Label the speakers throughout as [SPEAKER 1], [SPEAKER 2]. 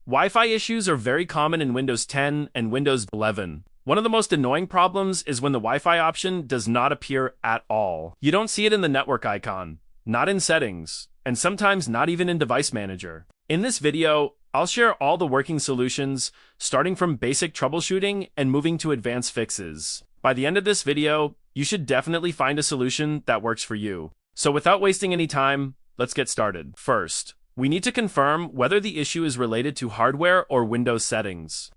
[SPEAKER 1] Wi-Fi issues are very common in Windows 10 and Windows 11. One of the most annoying problems is when the Wi-Fi option does not appear at all. You don't see it in the network icon, not in settings, and sometimes not even in Device Manager. In this video, I'll share all the working solutions, starting from basic troubleshooting and moving to advanced fixes. By the end of this video, you should definitely find a solution that works for you. So without wasting any time, let's get started. First, we need to confirm whether the issue is related to hardware or Windows settings.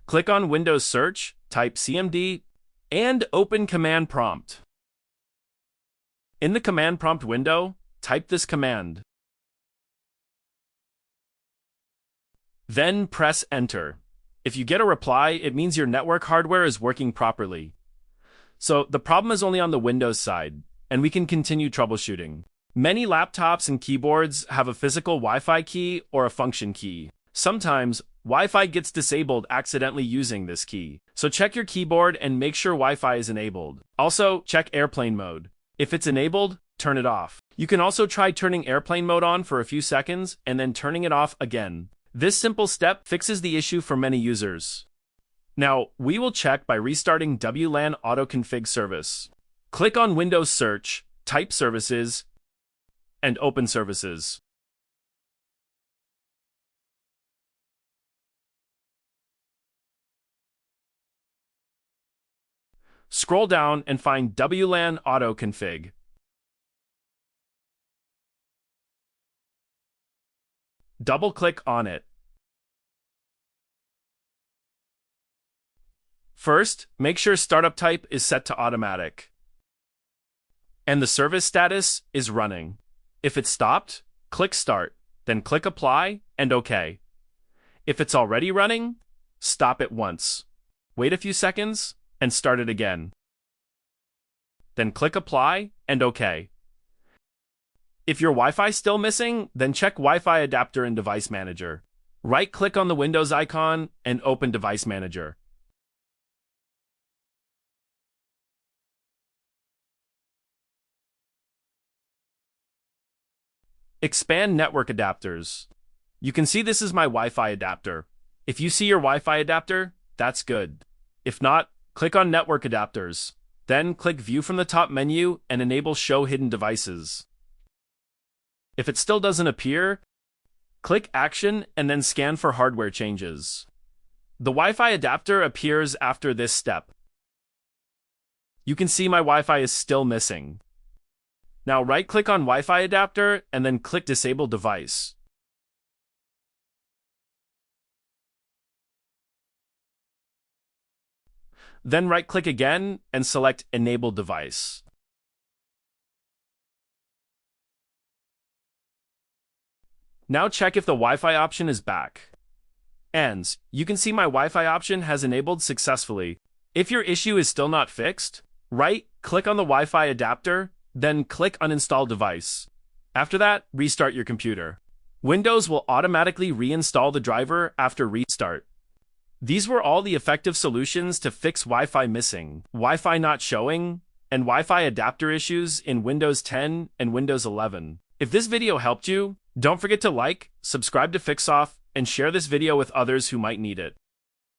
[SPEAKER 1] Click on Windows Search, type CMD, and open Command Prompt. In the Command Prompt window, type this command. Then press Enter. If you get a reply, it means your network hardware is working properly. So the problem is only on the Windows side, and we can continue troubleshooting. Many laptops and keyboards have a physical Wi-Fi key or a function key. Sometimes, Wi-Fi gets disabled accidentally using this key. So check your keyboard and make sure Wi-Fi is enabled. Also, check airplane mode. If it's enabled, turn it off. You can also try turning airplane mode on for a few seconds and then turning it off again. This simple step fixes the issue for many users. Now, we will check by restarting WLAN Auto Config service. Click on Windows Search, type Services, and open Services. Scroll down and find WLAN Auto Config. Double-click on it. First, make sure Startup Type is set to Automatic, and the service status is running. If it's stopped, click Start, then click Apply and OK. If it's already running, stop it once. Wait a few seconds and start it again. Then click Apply and OK. If your Wi-Fi is still missing, then check Wi-Fi adapter in Device Manager. Right-click on the Windows icon and open Device Manager. Expand network adapters. You can see this is my Wi-Fi adapter. If you see your Wi-Fi adapter, that's good. If not, click on Network Adapters. Then click View from the top menu and enable Show Hidden Devices. If it still doesn't appear, click Action and then scan for hardware changes. The Wi-Fi adapter appears after this step. You can see my Wi-Fi is still missing. Now right-click on Wi-Fi adapter and then click Disable Device. Then right-click again and select Enable Device. Now check if the Wi-Fi option is back. And you can see my Wi-Fi option has enabled successfully. If your issue is still not fixed, right-click on the Wi-Fi adapter, then click Uninstall Device. After that, restart your computer. Windows will automatically reinstall the driver after restart. These were all the effective solutions to fix Wi-Fi missing, Wi-Fi not showing, and Wi-Fi adapter issues in Windows 10 and Windows 11. If this video helped you, don't forget to like, subscribe to FixSoft, and share this video with others who might need it.